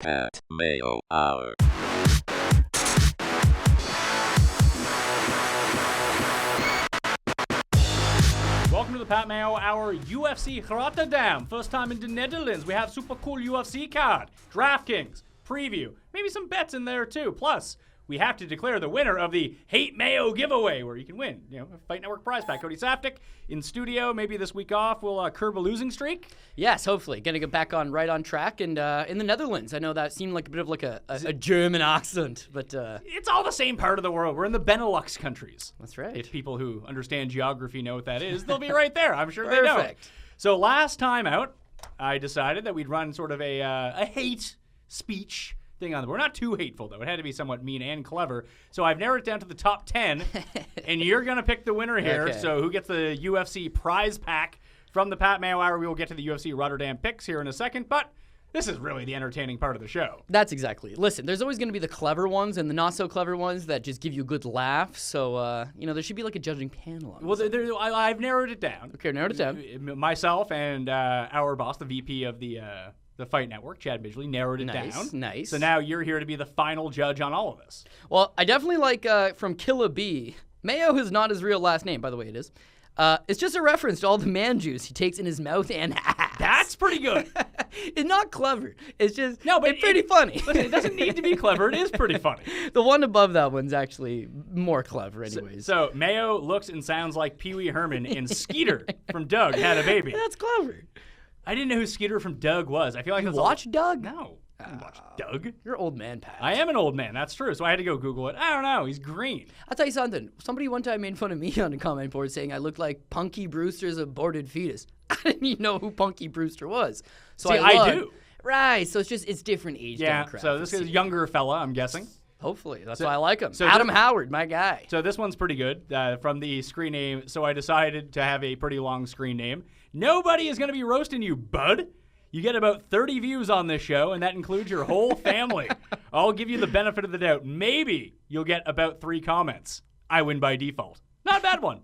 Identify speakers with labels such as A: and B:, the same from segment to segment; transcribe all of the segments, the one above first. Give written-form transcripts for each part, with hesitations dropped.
A: Pat Mayo Hour.
B: Welcome to the Pat Mayo Hour UFC Rotterdam. First time in the Netherlands. We have super cool UFC card, DraftKings, preview, maybe some bets in there too. Plus, we have to declare the winner of the Hate Mayo giveaway, where you can win, a Fight Network prize pack. Cody Saftik in studio. Maybe this week off we'll curb a losing streak.
C: Yes, hopefully. Going to get back on track. And in the Netherlands, I know that seemed like a bit of like a German accent, but
B: it's all the same part of the world. We're in the Benelux countries.
C: That's right.
B: If people who understand geography know what that is, they'll be right there. I'm sure
C: Perfect.
B: They know. So last time out, I decided that we'd run sort of a hate speech thing on the board. Not too hateful, though. It had to be somewhat mean and clever. So I've narrowed it down to the top 10, and you're going to pick the winner here.
C: Okay.
B: So who gets the UFC prize pack from the Pat Mayo Hour? We will get to the UFC Rotterdam picks here in a second, but this is really the entertaining part of the show.
C: That's exactly. Listen, there's always going to be the clever ones and the not-so-clever ones that just give you a good laugh. So, there should be like a judging panel on this.
B: Well, I've narrowed it down.
C: Okay, narrowed it down.
B: Myself and our boss, the VP of the Fight Network, Chad Midgley, narrowed it down.
C: Nice.
B: So now you're here to be the final judge on all of this.
C: Well, I definitely like from Killa B. Mayo is not his real last name, by the way, it is. It's just a reference to all the man juice he takes in his mouth and ass.
B: That's pretty good.
C: It's not clever. It's just it's pretty funny.
B: Listen, it doesn't need to be clever. It is pretty funny.
C: The one above that one's actually more clever anyways.
B: So Mayo looks and sounds like Pee Wee Herman and Skeeter from Doug Had a Baby.
C: That's clever.
B: I didn't know who Skeeter from Doug was. I feel like
C: you watch Doug?
B: No. I didn't watch Doug.
C: You're an old man, Pat.
B: I am an old man. That's true. So I had to go Google it. I don't know. He's green.
C: I'll tell you something. Somebody one time made fun of me on the comment board saying I looked like Punky Brewster's aborted fetus. I didn't even know who Punky Brewster was. So
B: See, I do.
C: Right. So it's different age demographics.
B: Yeah. So this is a younger fella, I'm guessing.
C: Hopefully. That's why I like him.
B: So
C: Adam Howard, my guy.
B: So this one's pretty good from the screen name. So I decided to have a pretty long screen name. Nobody is going to be roasting you, bud. You get about 30 views on this show, and that includes your whole family. I'll give you the benefit of the doubt. Maybe you'll get about 3 comments. I win by default. Not a bad one.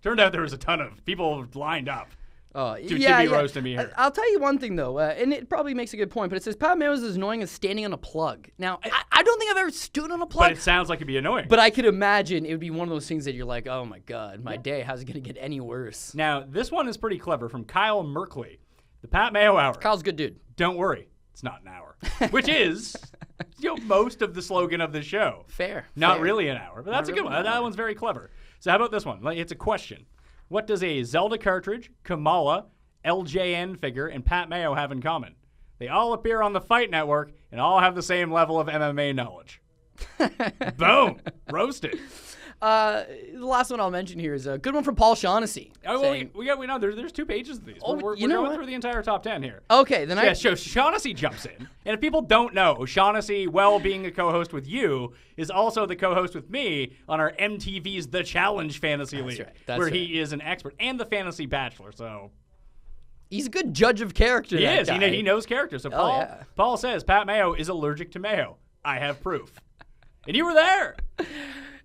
B: Turned out there was a ton of people lined up to be roasting me here.
C: I'll tell you one thing, though, and it probably makes a good point, but it says Pat Mayo is as annoying as standing on a plug. Now, I don't think I've ever stood on a plug.
B: But it sounds like it'd be annoying.
C: But I could imagine it would be one of those things that you're like, oh, my God, my day, how's it going to get any worse?
B: Now, this one is pretty clever from Kyle Merkley. The Pat Mayo Hour.
C: Kyle's a good dude.
B: Don't worry. It's not an hour. Which is most of the slogan of the show.
C: Fair.
B: Not really an hour, but that's a good one. That one's very clever. So how about this one? It's a question. What does a Zelda cartridge, Kamala, LJN figure, and Pat Mayo have in common? They all appear on the Fight Network and all have the same level of MMA knowledge. Boom. Roasted.
C: The last one I'll mention here is a good one from Paul Shaughnessy.
B: Oh, well, we know there's 2 pages of these. We're going through the entire top 10 here.
C: Okay, then
B: so Shaughnessy jumps in. And if people don't know, Shaughnessy, being a co-host with you, is also the co-host with me on our MTV's The Challenge Fantasy League, where he is an expert, and the Fantasy Bachelor, so...
C: He's a good judge of character.
B: He is. He knows character. So Paul says Pat Mayo is allergic to mayo. I have proof. And you were there.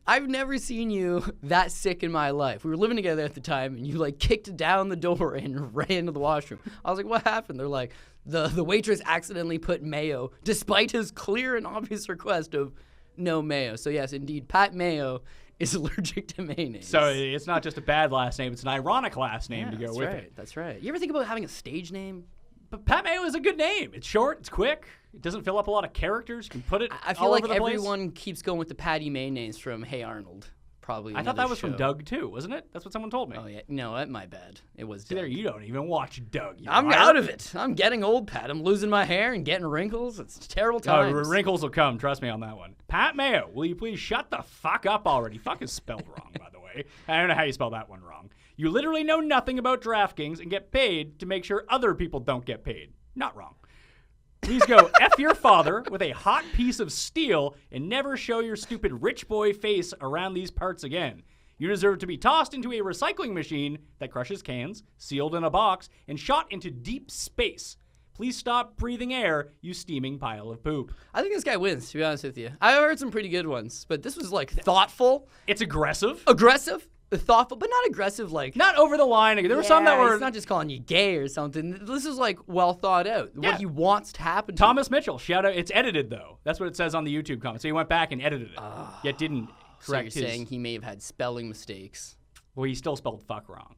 C: I've never seen you that sick in my life. We were living together at the time, and you kicked down the door and ran into the washroom. I was like, what happened? They're like, the waitress accidentally put mayo, despite his clear and obvious request of no mayo. So yes, indeed, Pat Mayo is allergic to mayonnaise.
B: So it's not just a bad last name, it's an ironic last name to go with it.
C: That's right. You ever think about having a stage name?
B: But Pat Mayo is a good name. It's short, it's quick, it doesn't fill up a lot of characters. You can put it
C: I feel
B: all
C: like
B: over the place.
C: Everyone keeps going with the Patty mayonnaise from Hey Arnold. Probably.
B: I thought that was from Doug too, wasn't it? That's what someone told me.
C: Oh yeah, no, my bad. It was.
B: See,
C: Doug.
B: there, you don't even watch Doug.
C: I'm out of it. I'm getting old, Pat. I'm losing my hair and getting wrinkles. It's terrible times.
B: Wrinkles will come. Trust me on that one. Pat Mayo, will you please shut the fuck up already? Fuck is spelled wrong, by the way. I don't know how you spell that one wrong. You literally know nothing about DraftKings and get paid to make sure other people don't get paid. Not wrong. Please go F your father with a hot piece of steel and never show your stupid rich boy face around these parts again. You deserve to be tossed into a recycling machine that crushes cans, sealed in a box, and shot into deep space. Please stop breathing air, you steaming pile of poop.
C: I think this guy wins, to be honest with you. I've heard some pretty good ones, but this was thoughtful.
B: It's aggressive.
C: Aggressive. thoughtful, but not aggressive. Like
B: Not over the line. There were some that were.
C: He's not just calling you gay or something. This is like well thought out.
B: Yeah.
C: What he wants to happen. to
B: Thomas Mitchell, shout out. It's edited though. That's what it says on the YouTube comment. So he went back and edited it, yet didn't
C: So
B: correct
C: you're
B: his.
C: saying he may have had spelling mistakes.
B: Well, he still spelled fuck wrong.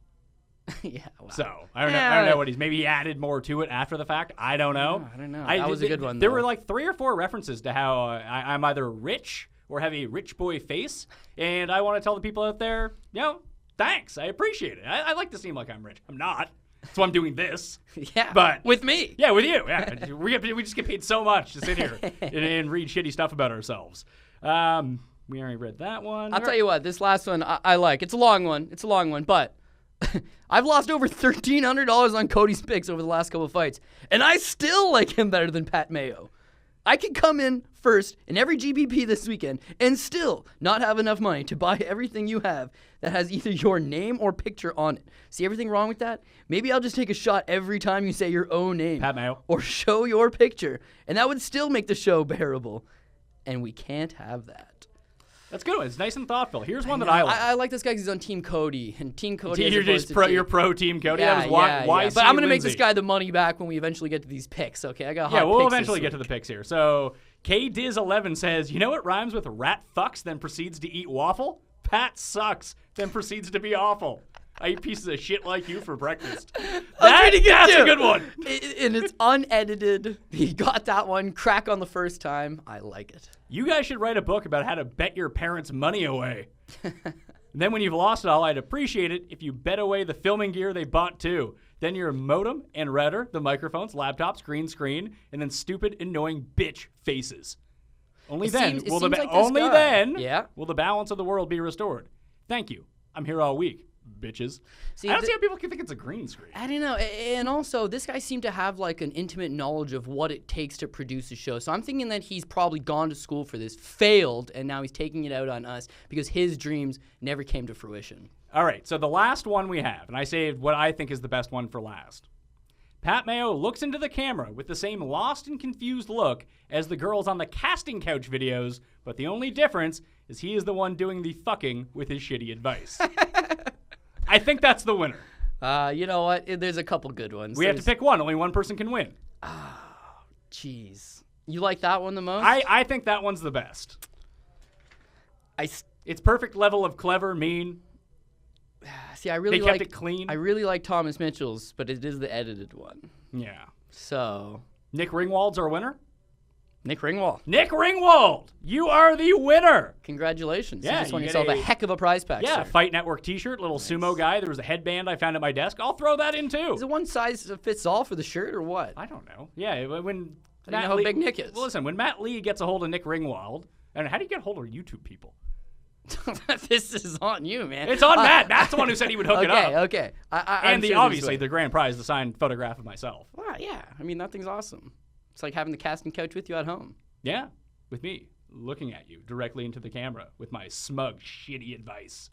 C: Yeah. Wow.
B: So I don't know what maybe he added more to it after the fact. I don't know.
C: I don't know. That was a good one,
B: There
C: though.
B: were like 3 or 4 references to how I'm either rich or have a rich boy face, and I want to tell the people out there, thanks. I appreciate it. I like to seem like I'm rich. I'm not. That's why I'm doing this.
C: Yeah.
B: But
C: with me.
B: Yeah, with you. Yeah, we just get paid so much to sit here and read shitty stuff about ourselves. We already read that one.
C: I'll tell you what. This last one I like. It's a long one, but I've lost over $1,300 on Cody's picks over the last couple of fights, and I still like him better than Pat Mayo. I could come in first in every GPP this weekend and still not have enough money to buy everything you have that has either your name or picture on it. See everything wrong with that? Maybe I'll just take a shot every time you say your own name.
B: Pat Mayo.
C: Or show your picture, and that would still make the show bearable. And we can't have that.
B: That's a good one. It's nice and thoughtful. Here's one that I like.
C: I like this guy because he's on Team Cody. And Team Cody
B: You're pro Team Cody.
C: Yeah,
B: that was why
C: But I'm going to make this guy the money back when we eventually get to these picks, okay? I got hot
B: we'll
C: picks
B: eventually
C: this
B: get to the picks here. So KDiz11 says, you know what rhymes with rat fucks then proceeds to eat waffle? Pat sucks then proceeds to be awful. I eat pieces of shit like you for breakfast. That's a good one.
C: And it's unedited. He got that one. Crack on the first time. I like it.
B: You guys should write a book about how to bet your parents' money away. Then when you've lost it all, I'd appreciate it if you bet away the filming gear they bought too. Then your modem and router, the microphones, laptops, green screen, and then stupid, annoying bitch faces. Only then will the balance of the world be restored. Thank you. I'm here all week, bitches.
C: See,
B: I don't see how people can think it's a green screen.
C: I don't know. And also, this guy seemed to have like an intimate knowledge of what it takes to produce a show. So I'm thinking that he's probably gone to school for this, failed, and now he's taking it out on us because his dreams never came to fruition.
B: All right, so the last one we have, and I saved what I think is the best one for last. Pat Mayo looks into the camera with the same lost and confused look as the girls on the casting couch videos, but the only difference is he is the one doing the fucking with his shitty advice. I think that's the winner.
C: You know what? There's a couple good ones.
B: We have to pick one. Only one person can win.
C: Jeez. You like that one the most?
B: I think that one's the best. It's perfect level of clever, mean.
C: See, I really
B: They kept it clean.
C: I really like Thomas Mitchell's, but it is the edited one.
B: Yeah.
C: So
B: Nick Ringwald's our winner?
C: Nick Ringwald.
B: Nick Ringwald! You are the winner!
C: Congratulations.
B: Yeah,
C: you just won
B: you
C: yourself
B: get
C: a heck of a prize pack,
B: Yeah,
C: sir.
B: Fight Network t-shirt, little sumo guy. There was a headband I found at my desk. I'll throw that in too.
C: Is it one size fits all for the shirt or what?
B: I don't know. Yeah, when
C: I don't know how big Nick is.
B: Well, listen, when Matt Lee gets a hold of Nick Ringwald, and how do you get a hold of YouTube people?
C: This is on you, man.
B: It's on Matt. Matt's the one who said he would hook it up.
C: Okay.
B: And obviously the grand prize, the signed photograph of myself.
C: Well, yeah. I mean, that thing's awesome. It's like having the casting couch with you at home.
B: Yeah, with me looking at you directly into the camera with my smug, shitty advice.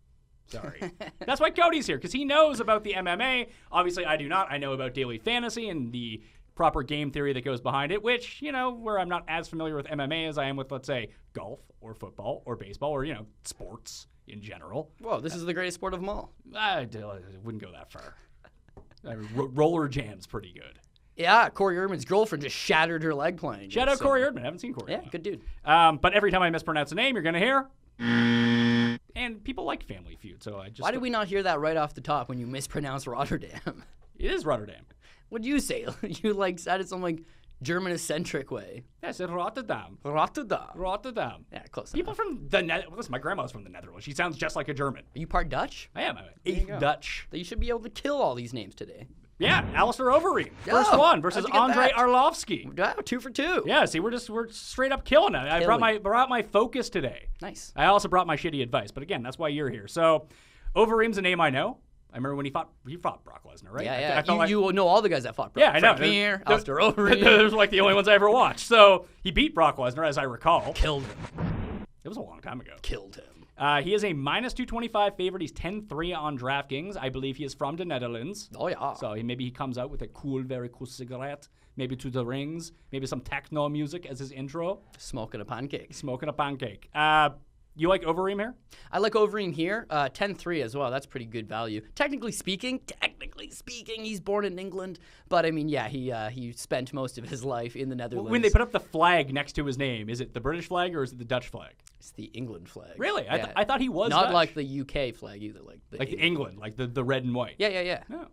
B: Sorry. That's why Cody's here, because he knows about the MMA. Obviously, I do not. I know about daily fantasy and the proper game theory that goes behind it, which, where I'm not as familiar with MMA as I am with, let's say, golf or football or baseball or, sports in general.
C: Whoa, this is the greatest sport of them all.
B: I wouldn't go that far. Roller jam's pretty good.
C: Yeah, Corey Erdman's girlfriend just shattered her leg playing.
B: Shout out Corey Erdman. I haven't seen Corey.
C: Yeah, good dude.
B: But every time I mispronounce a name, you're going to hear. And people like Family Feud, so I just...
C: Why did we not hear that right off the top when you mispronounced Rotterdam?
B: It is Rotterdam.
C: What'd you say? You said it some German-eccentric way.
B: Yeah, I said Rotterdam.
C: Rotterdam. Yeah, close
B: People
C: enough.
B: from the Netherlands. Listen, my grandma's from the Netherlands. She sounds just like a German.
C: Are you part Dutch?
B: I am. I'm eighth Dutch.
C: You should be able to kill all these names today.
B: Yeah, Alistair Overeem. First one versus Andrei Arlovski.
C: Wow, 2 for 2.
B: Yeah, see, we're straight up killing it. I brought my focus today.
C: Nice.
B: I also brought my shitty advice, but again, that's why you're here. So, Overeem's a name I know. I remember when he fought Brock Lesnar, right?
C: Yeah. You know all the guys that fought Brock.
B: Yeah, I know.
C: Francimar, Alistair Overeem.
B: Those were like the only ones I ever watched. So he beat Brock Lesnar, as I recall.
C: Killed him.
B: It was a long time ago.
C: Killed him.
B: He is a -225 favorite. He's 10-3 on DraftKings. I believe he is from the Netherlands.
C: Oh, yeah.
B: So maybe he comes out with a very cool cigarette, maybe to the rings, maybe some techno music as his intro.
C: Smoking a pancake.
B: You like Overeem here?
C: I like Overeem here. 10-3 as well. That's pretty good value. Technically speaking, he's born in England. But, I mean, yeah, he spent most of his life in the Netherlands.
B: When they put up the flag next to his name, is it the British flag or is it the Dutch flag?
C: It's the England flag.
B: Really?
C: Yeah.
B: I thought he was
C: Not
B: Dutch.
C: like the UK flag either. Like
B: the England, like the red and white.
C: Yeah.
B: Oh.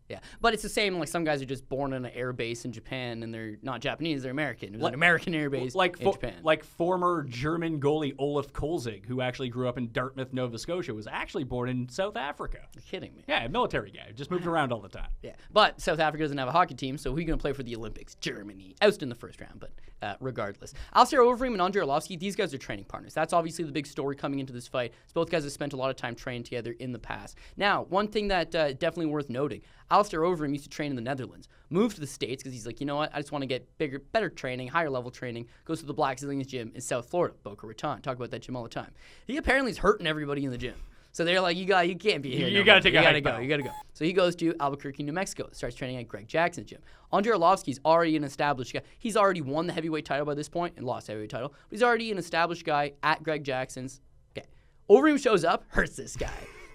C: Yeah. But it's the same, like some guys are just born on an air base in Japan and they're not Japanese, they're American. It was an American air base in Japan.
B: Like former German goalie Olaf Kolzig, who actually grew up in Dartmouth, Nova Scotia, was actually born in South Africa.
C: You're kidding me.
B: Yeah, military guy. Just moved around all the time.
C: Yeah. But South Africa doesn't have a hockey team, so who's going to play for the Olympics? Germany. Ousted in the first round, but regardless. Alistair Overeem and Andrei Arlovski, these guys are training partners. That's obviously the big story coming into this fight. So both guys have spent a lot of time training together in the past. Now, one thing that definitely worth noting, Alistair Overeem used to train in the Netherlands, moved to the States because he's like, you know what, I just want to get better training, higher level training, goes to the Black Zillions gym in South Florida, Boca Raton, talk about that gym all the time. He apparently is hurting everybody in the gym. So they're like, you can't be here.
B: You got to take a hike.
C: You got to go. So he goes to Albuquerque, New Mexico, starts training at Greg Jackson's gym. Andrei Arlovski's already an established guy. He's already won the heavyweight title by this point and lost the heavyweight title. But he's already an established guy at Greg Jackson's. Okay. Overeem shows up, hurts this guy,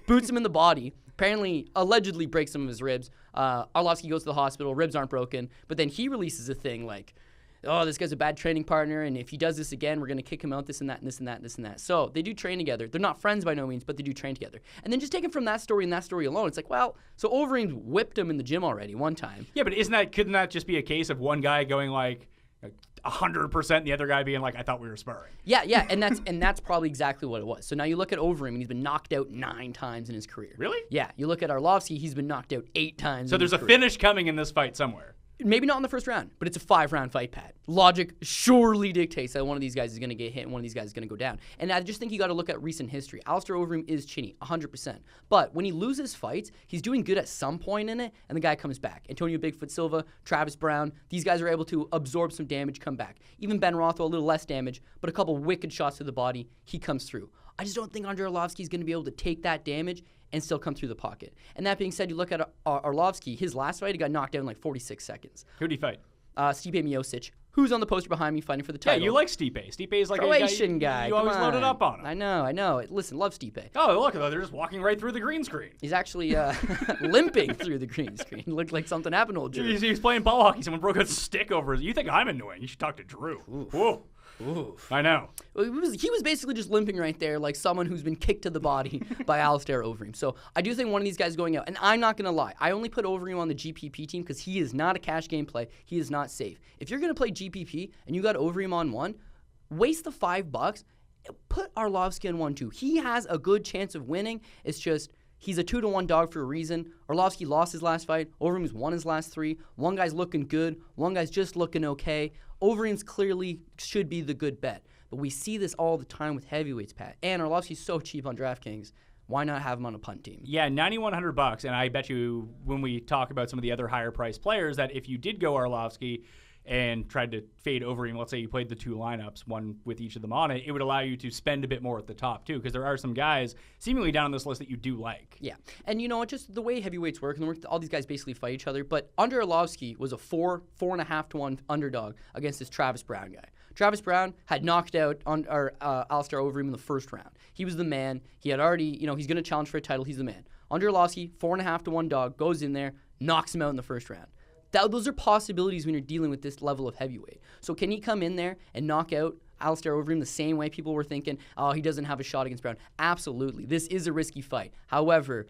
C: boots him in the body, apparently, allegedly breaks some of his ribs. Arlovski goes to the hospital, ribs aren't broken, but then he releases a thing like, oh, this guy's a bad training partner, and if he does this again, we're going to kick him out, this and that, and this and that, and this and that. So they do train together. They're not friends by no means, but they do train together. And then just taken from that story and that story alone, it's like, well, so Overeem whipped him in the gym already one time.
B: Yeah, but couldn't that just be a case of one guy going like 100% and the other guy being like, I thought we were sparring?
C: Yeah, and that's probably exactly what it was. So now you look at Overeem, and he's been knocked out 9 times in his career.
B: Really?
C: Yeah. You look at Arlovski, he's been knocked out 8 times.
B: So there's a finish coming in this fight somewhere.
C: Maybe not in the first round, but it's a 5-round fight, Pat. Logic surely dictates that one of these guys is going to get hit and one of these guys is going to go down. And I just think you got to look at recent history. Alistair Overeem is chinny, 100%. But when he loses fights, he's doing good at some point in it, and the guy comes back. Antonio Bigfoot Silva, Travis Brown, these guys are able to absorb some damage, come back. Even Ben Rothwell, a little less damage, but a couple wicked shots to the body, he comes through. I just don't think Andrei Arlovski is going to be able to take that damage and still come through the pocket. And that being said, you look at Arlovski, his last fight, he got knocked out in like 46 seconds.
B: Who'd he fight?
C: Stipe Miocic, who's on the poster behind me fighting for the title.
B: Yeah, you like Stipe. Stipe is like
C: Croatian guy.
B: You always loaded up on him.
C: I know. Listen, love Stipe.
B: Oh, look, they're just walking right through the green screen.
C: He's actually limping through the green screen. Looked like something happened to old Drew.
B: He's playing ball hockey. Someone broke a stick over his... You think I'm annoying. You should talk to Drew. Whoa.
C: Oof.
B: I know.
C: He was basically just limping right there like someone who's been kicked to the body by Alistair Overeem. So I do think one of these guys going out. And I'm not going to lie. I only put Overeem on the GPP team because he is not a cash game play. He is not safe. If you're going to play GPP and you got Overeem on one, waste the $5. Put Arlovski on 1-2. He has a good chance of winning. It's just... he's a 2-1 dog for a reason. Arlovski lost his last fight. Overeem's won his last 3. One guy's looking good. One guy's just looking okay. Overeem's clearly should be the good bet. But we see this all the time with heavyweights, Pat. And Arlovski's so cheap on DraftKings. Why not have him on a punt team?
B: Yeah, $9,100. And I bet you when we talk about some of the other higher priced players that if you did go Arlovski and tried to fade Overeem, let's say you played the 2 lineups, one with each of them on it, it would allow you to spend a bit more at the top, too, because there are some guys seemingly down on this list that you do like.
C: Yeah, and you know what, just the way heavyweights work, and all these guys basically fight each other, but Andrei Arlovski was a 4.5 to 1 underdog against this Travis Brown guy. Travis Brown had knocked out Alistair Overeem in the first round. He was the man. He had already, he's going to challenge for a title. He's the man. Andrei Arlovski, 4.5 to 1 dog, goes in there, knocks him out in the first round. Those are possibilities when you're dealing with this level of heavyweight. So can he come in there and knock out Alistair Overeem the same way people were thinking, oh, he doesn't have a shot against Brown? Absolutely. This is a risky fight. However,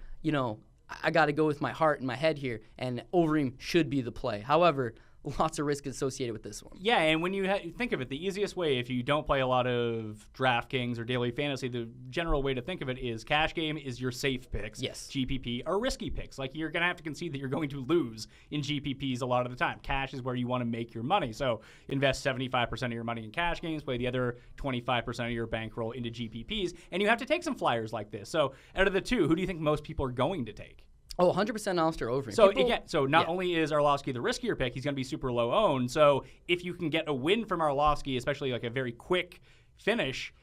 C: I got to go with my heart and my head here, and Overeem should be the play. However, lots of risk associated with this one.
B: Yeah, and when you think of it, the easiest way, if you don't play a lot of DraftKings or daily fantasy, the general way to think of it is cash game is your safe picks.
C: Yes.
B: GPP are risky picks. Like, you're going to have to concede that you're going to lose in GPPs a lot of the time. Cash is where you want to make your money. So invest 75% of your money in cash games, play the other 25% of your bankroll into GPPs, and you have to take some flyers like this. So out of the two, who do you think most people are going to take?
C: Oh, 100% Alistair Overeem.
B: So not only is Arlovski the riskier pick, he's going to be super low owned. So if you can get a win from Arlovski, especially like a very quick finish,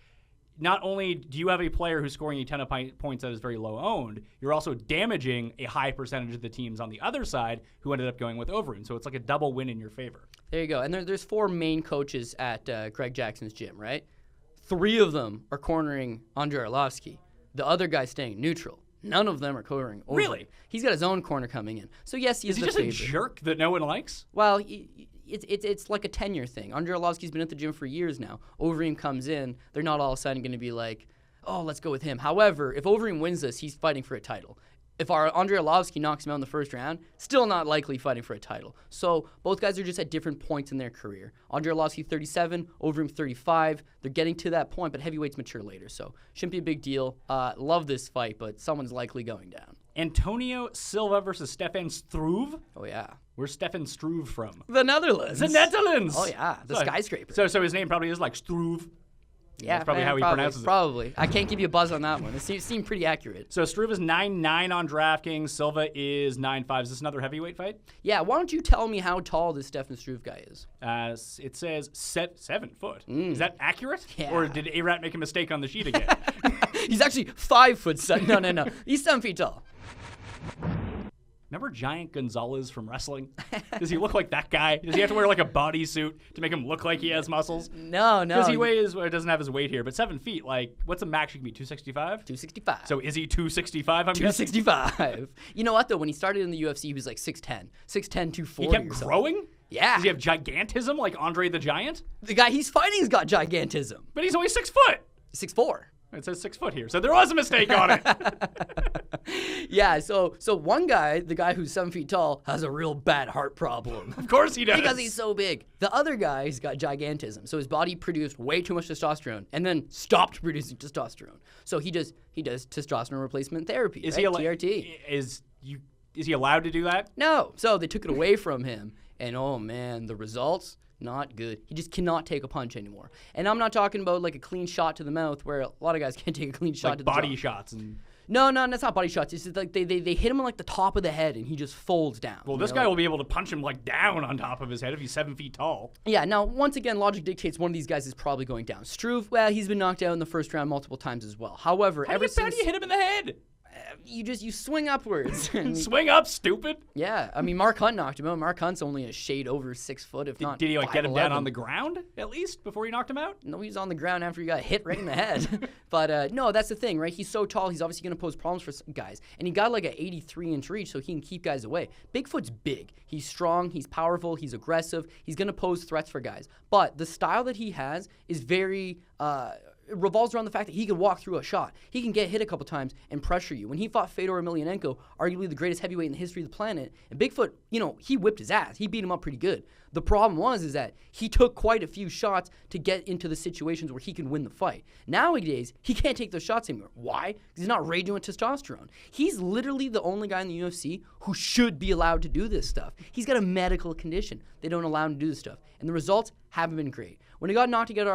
B: not only do you have a player who's scoring a ton of points that is very low owned, you're also damaging a high percentage of the teams on the other side who ended up going with Overeem. So it's like a double win in your favor.
C: There you go. And there's 4 main coaches at Greg Jackson's gym, right? 3 of them are cornering Andrei Arlovski. The other guy's staying neutral. None of them are cornering Overeem.
B: Really?
C: He's got his own corner coming in. So yes, he's the favorite.
B: Is he just a jerk that no one likes?
C: Well, it's like a tenure thing. Andrei Arlovski's been at the gym for years now. Overeem comes in. They're not all of a sudden going to be like, oh, let's go with him. However, if Overeem wins this, he's fighting for a title. If our Andrei Arlovski knocks him out in the first round, still not likely fighting for a title. So both guys are just at different points in their career. Andrei Arlovski 37, Overeem 35. They're getting to that point, but heavyweights mature later, so shouldn't be a big deal. Love this fight, but someone's likely going down.
B: Antonio Silva versus Stefan Struve.
C: Oh yeah,
B: where's Stefan Struve from?
C: the Netherlands.
B: The Netherlands.
C: Oh yeah, the skyscraper.
B: So his name probably is like Struve.
C: Yeah,
B: that's probably how he pronounces it.
C: Probably. I can't give you a buzz on that one. It seemed pretty accurate.
B: So Struve is 9'9" on DraftKings. Silva is 9'5". Is this another heavyweight fight?
C: Yeah, why don't you tell me how tall this Stefan Struve guy is?
B: It says 7 foot. Is that accurate?
C: Yeah.
B: Or did A-Rat make a mistake on the sheet again?
C: He's actually 5'7". No. He's 7 feet tall.
B: Remember Giant Gonzalez from wrestling? Does he look like that guy? Does he have to wear like a bodysuit to make him look like he has muscles?
C: No.
B: Because he doesn't have his weight here, but 7 feet, like, what's the max you can be, 265?
C: 265.
B: So is he 265, I'm guessing?
C: 265. You know what, though? When he started in the UFC, he was like 6'10". 6'10", 240
B: He kept growing?
C: Yeah.
B: Does he have gigantism like Andre the Giant?
C: The guy he's fighting's got gigantism.
B: But he's only 6 foot.
C: 6'4".
B: It says 6 foot here, so there was a mistake on it.
C: Yeah, so one guy, the guy who's 7 feet tall, has a real bad heart problem.
B: Of course he does.
C: Because he's so big. The other guy's got gigantism, so his body produced way too much testosterone and then stopped producing testosterone. So he does testosterone replacement therapy.
B: Is
C: right?
B: he
C: TRT.
B: Is he allowed to do that?
C: No. So they took it away from him, and oh man, the results. Not good. He just cannot take a punch anymore. And I'm not talking about like a clean shot to the mouth where a lot of guys can't take a clean shot
B: Like
C: to the
B: body
C: jaw.
B: shots and...
C: No, that's not body shots. It's just like they hit him on like the top of the head and he just folds down.
B: Well, this guy will be able to punch him like down on top of his head if he's 7 feet tall.
C: Yeah, now, once again, logic dictates one of these guys is probably going down. Struve, well, he's been knocked out in the first round multiple times as well. However,
B: How do you hit him in the head?
C: You swing upwards.
B: Swing up, stupid.
C: Yeah, I mean, Mark Hunt knocked him out. Mark Hunt's only a shade over 6 foot, if not
B: Did he like get him
C: 5'11".
B: down on the ground at least before he knocked him out?
C: No, he's on the ground after he got hit right in the head. But no, that's the thing, right? He's so tall, he's obviously going to pose problems for some guys. And he got like an 83-inch reach, so he can keep guys away. Bigfoot's big. He's strong, he's powerful, he's aggressive. He's going to pose threats for guys. But the style that he has is very... it revolves around the fact that he can walk through a shot. He can get hit a couple times and pressure you. When he fought Fedor Emelianenko, arguably the greatest heavyweight in the history of the planet, and Bigfoot, he whipped his ass. He beat him up pretty good. The problem is that he took quite a few shots to get into the situations where he can win the fight. Nowadays, he can't take those shots anymore. Why? Because he's not raging with testosterone. He's literally the only guy in the UFC who should be allowed to do this stuff. He's got a medical condition. They don't allow him to do this stuff. And the results haven't been great. When he got knocked out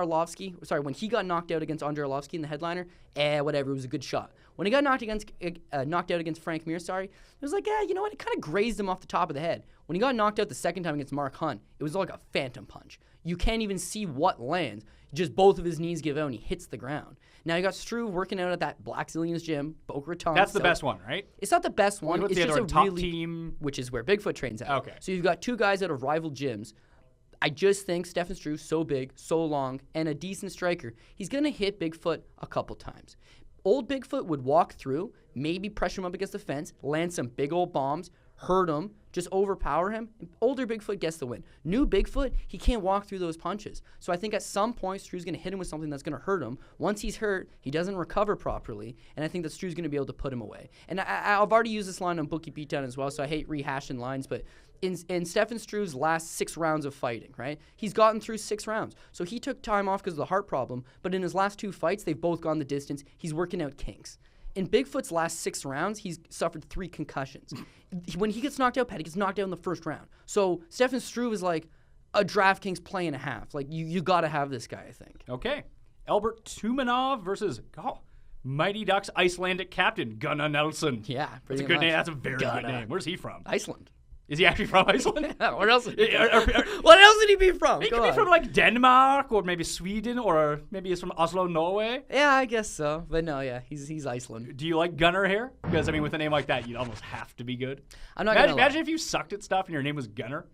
C: against Andrei Arlovski in the headliner, whatever, it was a good shot. When he got knocked out against Frank Mir, it was like, you know what, it kind of grazed him off the top of the head. When he got knocked out the second time against Mark Hunt, it was like a phantom punch. You can't even see what lands. Just both of his knees give out and he hits the ground. Now you got Struve working out at that Black Zillions gym, Boca Raton.
B: That's the best one, right?
C: It's not the best one.
B: What's
C: it's
B: the
C: just
B: other
C: a
B: top
C: really,
B: team?
C: Which is where Bigfoot trains at.
B: Okay.
C: So you've got two guys out of rival gyms. I just think Stefan Struve, so big, so long, and a decent striker, he's going to hit Bigfoot a couple times. Old Bigfoot would walk through, maybe pressure him up against the fence, land some big old bombs, hurt him, just overpower him. Older Bigfoot gets the win. New Bigfoot, he can't walk through those punches. So I think at some point, Struve's going to hit him with something that's going to hurt him. Once he's hurt, he doesn't recover properly, and I think that Struve's going to be able to put him away. And I've already used this line on Bookie Beatdown as well, so I hate rehashing lines, but in Stefan Struve's last 6 rounds of fighting, right? He's gotten through 6 rounds. So he took time off because of the heart problem, but in his last 2 fights, they've both gone the distance. He's working out kinks. In Bigfoot's last 6 rounds, he's suffered 3 concussions. When he gets knocked out, Pat, he gets knocked out in the first round. So Stefan Struve is like a DraftKings play and a half. Like, you got to have this guy, I think.
B: Okay. Albert Tumenov versus Mighty Ducks Icelandic captain Gunnar Nelson.
C: Yeah,
B: That's a good name. That's a very good name. Where's he from?
C: Iceland.
B: Is he actually from Iceland?
C: Where else? What else would he be from?
B: He could be from like Denmark or maybe Sweden or maybe he's from Oslo, Norway.
C: Yeah, I guess so. But no, yeah, he's Iceland.
B: Do you like Gunnar here? Because I mean, with a name like that, you'd almost have to be good.
C: I'm not
B: imagine if you sucked at stuff and your name was Gunnar.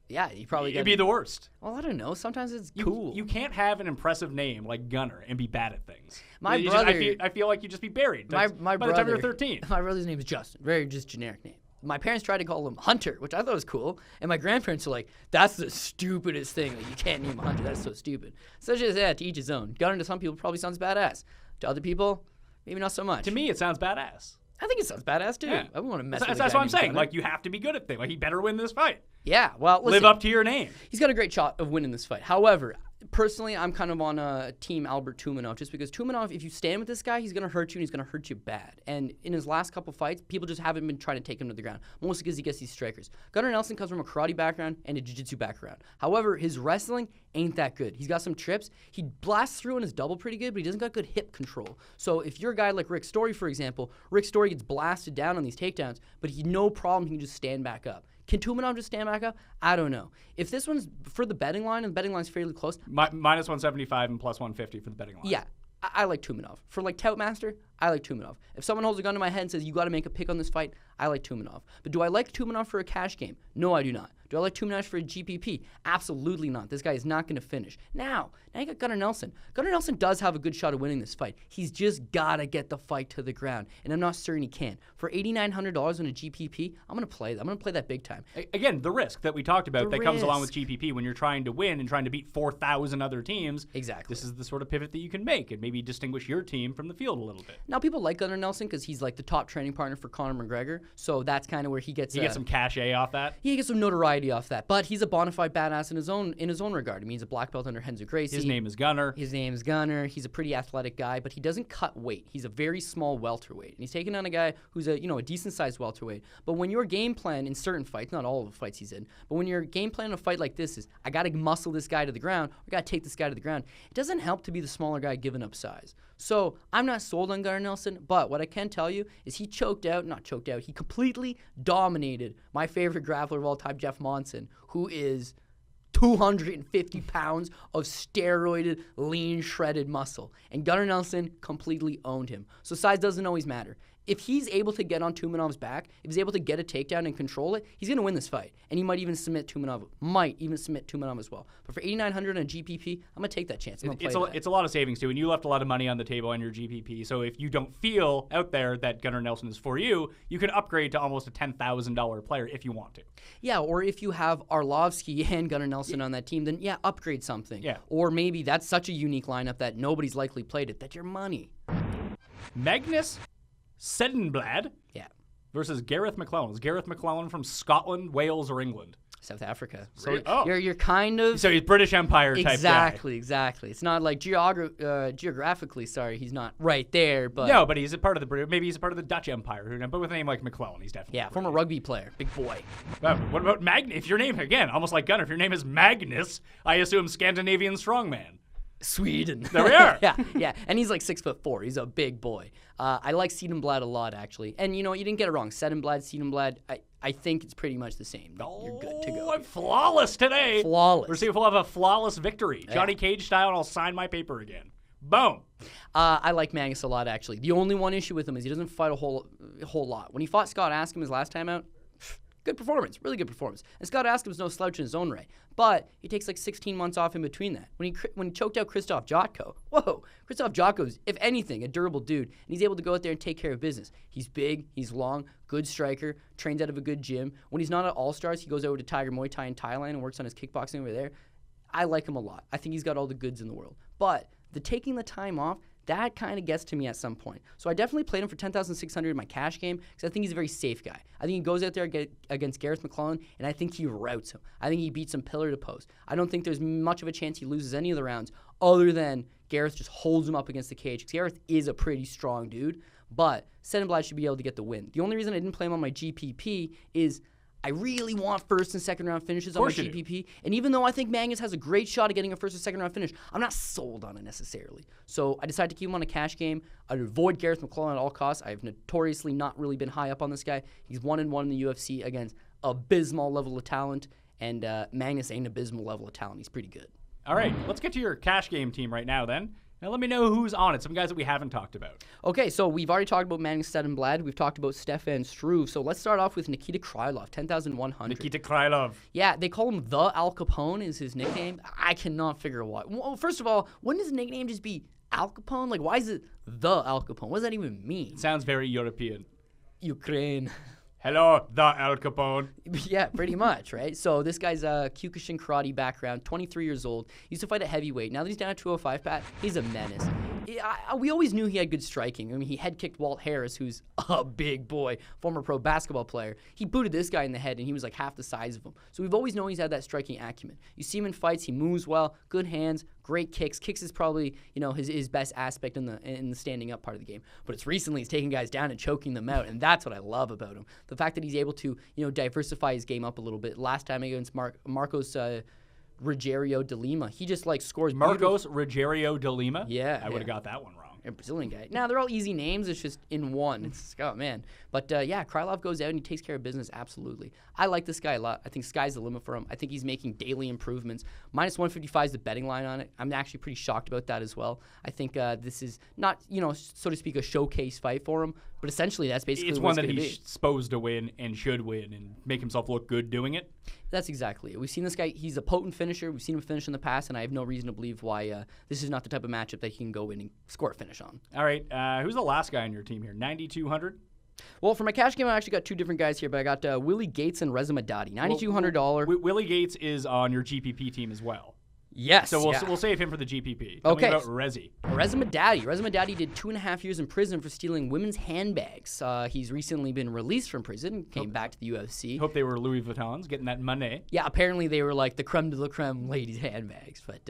C: Yeah, you probably
B: It'd be the worst.
C: Well, I don't know. Sometimes it's cool.
B: You can't have an impressive name like Gunnar and be bad at things.
C: My brother...
B: I feel like you'd just be buried
C: My
B: by
C: brother,
B: the time you're 13.
C: My brother's name is Justin. Very just generic name. My parents tried to call him Hunter, which I thought was cool. And my grandparents were like, that's the stupidest thing. Like, you can't name him Hunter. That's so stupid. So just, to each his own. Gunnar to some people probably sounds badass. To other people, maybe not so much.
B: To me, it sounds badass.
C: I think it sounds badass, too.
B: Yeah.
C: I wouldn't want to mess with
B: That's what I'm saying. Like, you have to be good at things. Like, he better win this fight.
C: Yeah, well, listen,
B: live up to your name.
C: He's got a great shot of winning this fight. However, personally, I'm kind of on team Albert Tumenov, just because Tumenov, if you stand with this guy, he's going to hurt you, and he's going to hurt you bad. And in his last couple fights, people just haven't been trying to take him to the ground, mostly because he gets these strikers. Gunnar Nelson comes from a karate background and a jiu-jitsu background. However, his wrestling ain't that good. He's got some trips. He blasts through in his double pretty good, but he doesn't got good hip control. So if you're a guy like Rick Story, for example, Rick Story gets blasted down on these takedowns, but he no problem, he can just stand back up. Can Tumenov just stand back up? I don't know. If this one's for the betting line, and the betting line's fairly close.
B: Minus 175 and plus 150 for the betting line.
C: Yeah, I like Tumenov. For like Toutmaster, I like Tumenov. If someone holds a gun to my head and says, you got to make a pick on this fight, I like Tumenov. But do I like Tumenov for a cash game? No, I do not. Do I like Tumenov for a GPP? Absolutely not. This guy is not going to finish. Now you got Gunnar Nelson. Gunnar Nelson does have a good shot of winning this fight. He's just got to get the fight to the ground, and I'm not certain he can. For $8,900 on a GPP, I'm going to play that. I'm going to play that big time.
B: Again, the risk that we talked about
C: The
B: that comes along
C: risk.
B: with GPP when you're trying to win and trying to beat 4,000 other teams.
C: Exactly.
B: This is the sort of pivot that you can make and maybe distinguish your team from the field a little bit.
C: Now, people like Gunnar Nelson because he's like the top training partner for Conor McGregor, so that's kind of where he gets
B: some cachet off that.
C: He gets some notoriety off that, but he's a bona fide badass in his own regard. I mean, he's a black belt under Renzo Gracie.
B: His name is Gunnar.
C: His name's Gunnar. He's a pretty athletic guy, but he doesn't cut weight. He's a very small welterweight, and he's taking on a guy who's a decent sized welterweight. But when your game plan in certain fights, not all of the fights he's in, but when your game plan in a fight like this is, I got to muscle this guy to the ground, or I got to take this guy to the ground, it doesn't help to be the smaller guy giving up size. So I'm not sold on Gunnar Nelson, but what I can tell you is he he completely dominated my favorite grappler of all time, Jeff Monson, who is 250 pounds of steroided, lean, shredded muscle. And Gunnar Nelson completely owned him. So size doesn't always matter. If he's able to get on Tumenov's back, if he's able to get a takedown and control it, he's going to win this fight. And he might even submit Tumenov as well. But for $8,900 on a GPP, I'm going to take that chance.
B: It's a lot of savings, too, and you left a lot of money on the table on your GPP. So if you don't feel out there that Gunnar Nelson is for you, you can upgrade to almost a $10,000 player if you want to.
C: Yeah, or if you have Arlovski and Gunnar Nelson on that team, then upgrade something.
B: Yeah.
C: Or maybe that's such a unique lineup that nobody's likely played it, that's your money.
B: Magnus Cedenblad versus Garreth McLellan. Is Garreth McLellan from Scotland, Wales, or England?
C: South Africa. So
B: Oh.
C: you're kind of...
B: So he's British Empire type guy.
C: Exactly. It's not like geographically, he's not right there, but...
B: No, but he's a part of the Dutch Empire. But with a name like McLellan, he's definitely...
C: Yeah, former rugby player. Big boy.
B: What about Magnus? If your name, again, almost like Gunnar, if your name is Magnus, I assume Scandinavian strongman.
C: Sweden.
B: There we are.
C: yeah. And he's like 6'4". He's a big boy. I like Cedenblad a lot, actually. And, you didn't get it wrong. Cedenblad, I think it's pretty much the same. You're good to go.
B: I'm flawless today.
C: Flawless.
B: We're seeing if we'll have a flawless victory. Johnny Cage style, and I'll sign my paper again. Boom.
C: I like Magnus a lot, actually. The only one issue with him is he doesn't fight a whole lot. When he fought Scott Askham his last time out, good performance, really good performance. And Scott Askham's no slouch in his own right, but he takes like 16 months off in between that. When he choked out Krzysztof Jotko, Krzysztof Jotko's, if anything, a durable dude, and he's able to go out there and take care of business. He's big, he's long, good striker, trains out of a good gym. When he's not at All-Stars, he goes over to Tiger Muay Thai in Thailand and works on his kickboxing over there. I like him a lot. I think he's got all the goods in the world. But the taking the time off, that kind of gets to me at some point. So I definitely played him for $10,600 in my cash game because I think he's a very safe guy. I think he goes out there against Garreth McLellan, and I think he routs him. I think he beats him pillar to post. I don't think there's much of a chance he loses any of the rounds other than Garreth just holds him up against the cage because Garreth is a pretty strong dude, but Cedenblad should be able to get the win. The only reason I didn't play him on my GPP is I really want first and second round finishes on my GPP. And even though I think Magnus has a great shot at getting a first or second round finish, I'm not sold on it necessarily. So I decided to keep him on a cash game. I'd avoid Garreth McLellan at all costs. I've notoriously not really been high up on this guy. He's 1-1 in the UFC against abysmal level of talent. And Magnus ain't abysmal level of talent. He's pretty good.
B: All right, let's get to your cash game team right now then. Now let me know who's on it. Some guys that we haven't talked about.
C: Okay, so we've already talked about Magnus Cedenblad. We've talked about Stefan Struve. So let's start off with Nikita Krylov, 10,100.
B: Nikita Krylov.
C: Yeah, they call him the Al Capone is his nickname. I cannot figure out why. Well, first of all, wouldn't his nickname just be Al Capone? Like, why is it the Al Capone? What does that even mean?
B: Sounds very European.
C: Ukraine.
B: Hello, the Al Capone.
C: Yeah, pretty much, right? So this guy's a Kyokushin karate background, 23 years old. He used to fight at heavyweight. Now that he's down at 205, Pat, he's a menace. We always knew he had good striking. I mean, he head kicked Walt Harris, who's a big boy, former pro basketball player. He booted this guy in the head, and he was like half the size of him. So we've always known he's had that striking acumen. You see him in fights, he moves well, good hands, great kicks. Kicks is probably, his best aspect in the standing up part of the game. But it's recently he's taking guys down and choking them out, and that's what I love about him. The fact that he's able to, diversify his game up a little bit. Last time against Marcos Rogério de Lima, he just scores.
B: Marcos Rogério de Lima?
C: Yeah.
B: I would have got that one wrong.
C: A Brazilian guy. Now, they're all easy names. It's just in one. It's, oh, man. But, Krylov goes out and he takes care of business, absolutely. I like this guy a lot. I think sky's the limit for him. I think he's making daily improvements. Minus 155 is the betting line on it. I'm actually pretty shocked about that as well. I think this is not, so to speak, a showcase fight for him, but essentially that's basically
B: it's
C: what
B: one
C: it's
B: that
C: going to
B: he's
C: be.
B: supposed to win and should win and make himself look good doing it.
C: That's exactly it. We've seen this guy. He's a potent finisher. We've seen him finish in the past, and I have no reason to believe why this is not the type of matchup that he can go in and score a finish on.
B: All right. Who's the last guy on your team here? 9,200?
C: Well, for my cash game, I actually got two different guys here, but I got Willie Gates and Reza Madadi. $9,200.
B: Willie Gates is on your GPP team as well.
C: Yes.
B: So we'll save him for the GPP. Tell me
C: Okay.
B: about Rezi.
C: Reza Madadi did 2.5 years in prison for stealing women's handbags. He's recently been released from prison, came back to the UFC.
B: Hope they were Louis Vuittons, getting that money.
C: Yeah, apparently they were like the creme de la creme ladies' handbags, but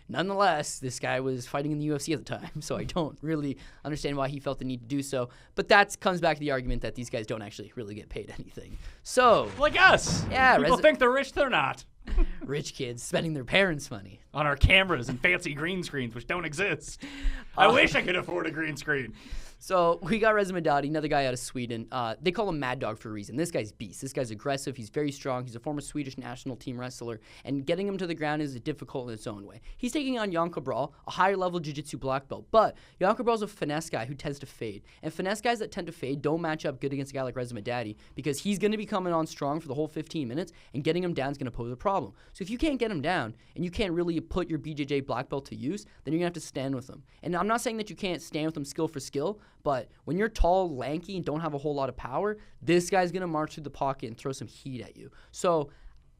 C: nonetheless, this guy was fighting in the UFC at the time, so I don't really understand why he felt the need to do so. But that comes back to the argument that these guys don't actually really get paid anything. So,
B: Like us.
C: Yeah,
B: People think they're rich, they're not.
C: rich kids spending their parents' money.
B: On our cameras and fancy green screens, which don't exist. I wish I could afford a green screen.
C: So we got Reza Madadi, another guy out of Sweden. They call him Mad Dog for a reason. This guy's beast. This guy's aggressive. He's very strong. He's a former Swedish national team wrestler, and getting him to the ground is difficult in its own way. He's taking on Jan Cabral, a higher-level jiu-jitsu black belt, but Jan Cabral's a finesse guy who tends to fade, and finesse guys that tend to fade don't match up good against a guy like Reza Madadi because he's going to be coming on strong for the whole 15 minutes, and getting him down is going to pose a problem. So if you can't get him down, and you can't really put your BJJ black belt to use, then you're going to have to stand with him. And I'm not saying that you can't stand with him skill for skill, but when you're tall, lanky, and don't have a whole lot of power, this guy's going to march through the pocket and throw some heat at you. So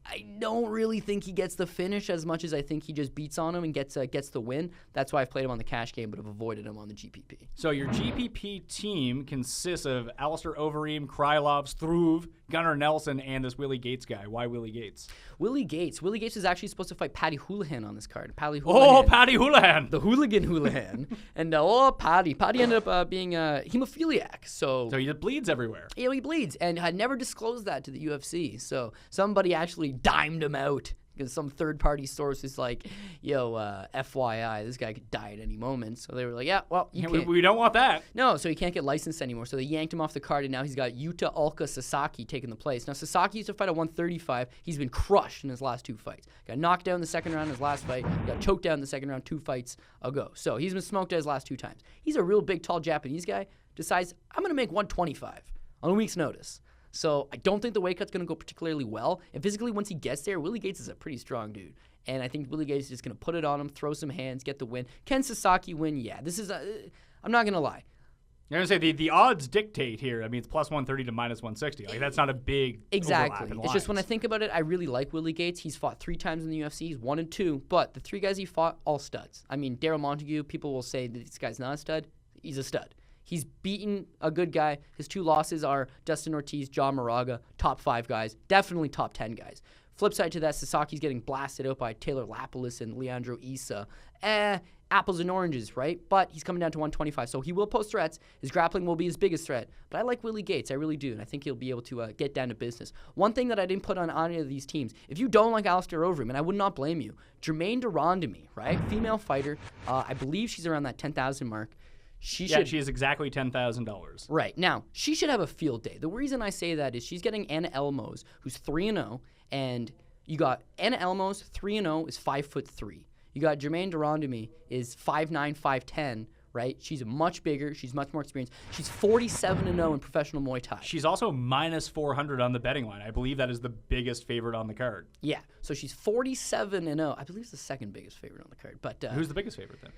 C: I don't really think he gets the finish as much as I think he just beats on him and gets the win. That's why I've played him on the cash game, but have avoided him on the GPP.
B: So your GPP team consists of Alistair, Overeem, Krylov, Struve, Gunnar Nelson, and this Willie Gates guy. Why Willie Gates?
C: Willie Gates is actually supposed to fight Paddy Houlihan on this card. Paddy
B: Houlihan.
C: The hooligan Houlihan. And Paddy ended up being a hemophiliac. So
B: he bleeds everywhere.
C: He bleeds and had never disclosed that to the UFC. So somebody actually dimed him out because some third-party source is like, FYI, this guy could die at any moment. So they were like, yeah, well,
B: we don't want that.
C: No, so he can't get licensed anymore. So they yanked him off the card, and now he's got Ulka Sasaki taking the place. Now, Sasaki used to fight at 135. He's been crushed in his last two fights. Got knocked down in the second round in his last fight. Got choked down in the second round 2 fights ago. So he's been smoked out his last 2 times. He's a real big, tall Japanese guy. Decides, I'm going to make 125 on a week's notice. So I don't think the weight cut's going to go particularly well. And physically, once he gets there, Willie Gates is a pretty strong dude. And I think Willie Gates is just going to put it on him, throw some hands, get the win. Can Sasaki win? Yeah. This is I'm not going to lie.
B: You're going to say the odds dictate here. I mean, it's plus 130 to minus 160. Like, that's not a big
C: Exactly.
B: overlap in
C: It's just when I
B: lines.
C: think about it, I really like Willie Gates. He's fought 3 times in the UFC. He's 1 and 2. But the 3 guys he fought, all studs. I mean, Daryl Montague, people will say that this guy's not a stud. He's a stud. He's beaten a good guy. His 2 losses are Dustin Ortiz, John Moraga, top 5 guys, definitely top 10 guys. Flip side to that, Sasaki's getting blasted out by Taylor Lapalus and Leandro Issa. Apples and oranges, right? But he's coming down to 125, so he will pose threats. His grappling will be his biggest threat. But I like Willie Gates, I really do, and I think he'll be able to get down to business. One thing that I didn't put on any of these teams, if you don't like Alistair Overeem, and I would not blame you, Germaine de Randamie, right? Female fighter. I believe she's around that 10,000 mark. She
B: is exactly $10,000.
C: Right. Now, she should have a field day. The reason I say that is she's getting Anna Elmose, who's 3-0, and you got Anna Elmose, 3-0, is 5'3". You You got Germaine de Randamie is 5'9", 5'10", right? She's much bigger. She's much more experienced. She's 47-0 in professional Muay Thai.
B: She's also minus 400 on the betting line. I believe that is the biggest favorite on the card.
C: Yeah, so she's 47-0. I believe it's the second biggest favorite on the card. But
B: who's the biggest favorite then?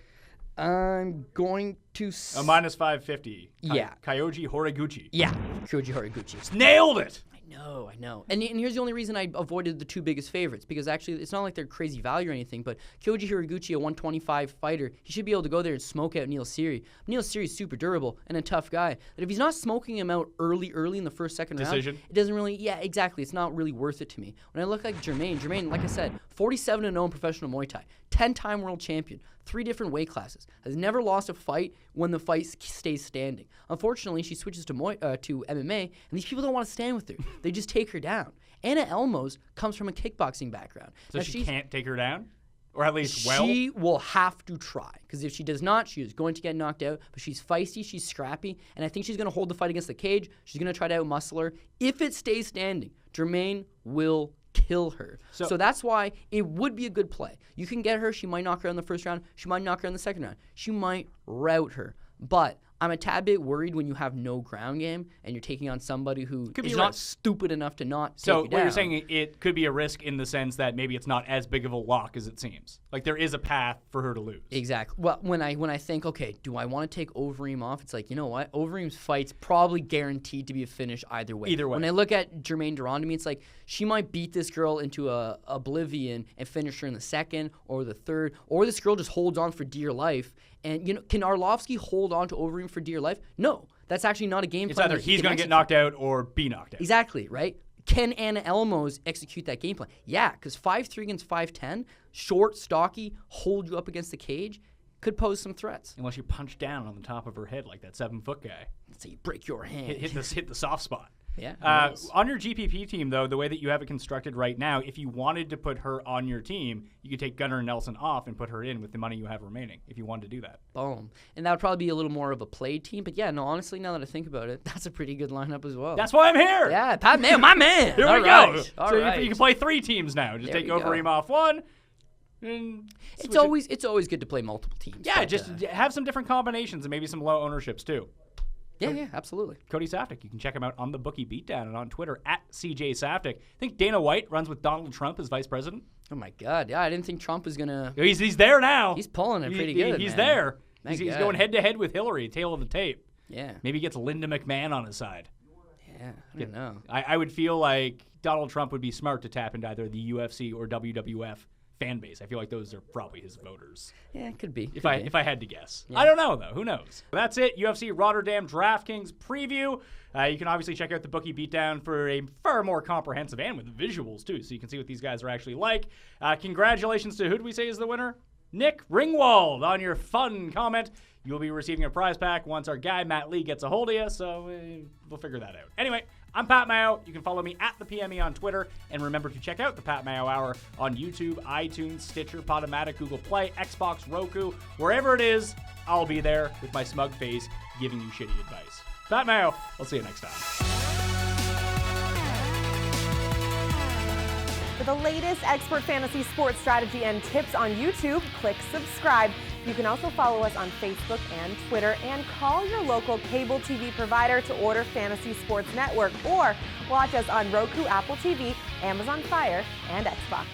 C: I'm going to...
B: minus 550.
C: Yeah.
B: Kyoji Horiguchi.
C: Yeah, Kyoji Horiguchi.
B: Nailed it!
C: I know. And here's the only reason I avoided the two biggest favorites, because actually it's not like they're crazy value or anything, but Kyoji Horiguchi, a 125 fighter, he should be able to go there and smoke out Neil Seery. Neil Seery's super durable and a tough guy. But if he's not smoking him out early in the first, second round, it doesn't really, exactly. It's not really worth it to me. When I look like Germaine, like I said, 47-0 in professional Muay Thai, 10-time world champion, 3 different weight classes, has never lost a fight when the fight stays standing. Unfortunately, she switches to MMA, and these people don't want to stand with her. They just take her down. Anna Elmose comes from a kickboxing background.
B: So she can't take her down? Or at least
C: She will have to try, because if she does not, she is going to get knocked out. But she's feisty, she's scrappy, and I think she's going to hold the fight against the cage. She's going to try to outmuscle her. If it stays standing, Germaine will kill her. So that's why it would be a good play. You can get her. She might knock her out in the first round. She might knock her out in the second round. She might rout her. But I'm a tad bit worried when you have no ground game and you're taking on somebody who is not stupid enough to not take you down.
B: So what you're saying, it could be a risk in the sense that maybe it's not as big of a lock as it seems. Like there is a path for her to lose.
C: Exactly. Well, when I think, okay, do I want to take Overeem off? It's like, you know what? Overeem's fight's probably guaranteed to be a finish either way. When I look at Germaine de Randamie, it's like she might beat this girl into oblivion and finish her in the second or the third, or this girl just holds on for dear life. And, can Arlovski hold on to Overeem for dear life? No. That's actually not a game plan.
B: It's either he's going to get knocked out or be knocked out.
C: Exactly, right? Can Anna Elmose execute that game plan? Yeah, because 5'3" against 5'10", short, stocky, hold you up against the cage, could pose some threats.
B: Unless you punch down on the top of her head like that 7-foot guy.
C: So you break your hand.
B: Hit the soft spot.
C: Yeah.
B: On your GPP team, though, the way that you have it constructed right now, if you wanted to put her on your team, you could take Gunnar and Nelson off and put her in with the money you have remaining, if you wanted to do that.
C: Boom. And that would probably be a little more of a played team. But yeah, no, honestly, now that I think about it, that's a pretty good lineup as well.
B: That's why I'm here.
C: Yeah, Pat Mayo, my man.
B: Here we go. So you can play 3 teams now. Just take Overeem off one. And
C: it's always good to play multiple teams.
B: Yeah, just have some different combinations and maybe some low ownerships too.
C: Yeah, absolutely.
B: Cody Saftik. You can check him out on the Bookie Beatdown and on Twitter at CJ Saftik. I think Dana White runs with Donald Trump as vice president.
C: Oh, my God. Yeah, I didn't think Trump was going to...
B: He's there now.
C: He's pulling it pretty good,
B: He's
C: man.
B: there. He's going head-to-head with Hillary, tail of the tape.
C: Yeah.
B: Maybe he gets Linda McMahon on his side.
C: Yeah, I don't know.
B: I would feel like Donald Trump would be smart to tap into either the UFC or WWF fan base. I feel like those are probably his voters.
C: Yeah, it could be.
B: If I had to guess. Yeah. I don't know, though. Who knows? That's it. UFC Rotterdam DraftKings preview. You can obviously check out the Bookie Beatdown for a far more comprehensive and with visuals, too, so you can see what these guys are actually like. Congratulations to who did we say is the winner? Nick Ringwald on your fun comment. You will be receiving a prize pack once our guy Matt Lee gets a hold of you, so we'll figure that out. Anyway, I'm Pat Mayo. You can follow me at the PME on Twitter, and remember to check out the Pat Mayo Hour on YouTube, iTunes, Stitcher, Podomatic, Google Play, Xbox, Roku, wherever it is. I'll be there with my smug face giving you shitty advice. Pat Mayo. We'll see you next time.
D: For the latest expert fantasy sports strategy and tips on YouTube, click subscribe. You can also follow us on Facebook and Twitter, and call your local cable TV provider to order Fantasy Sports Network, or watch us on Roku, Apple TV, Amazon Fire, and Xbox.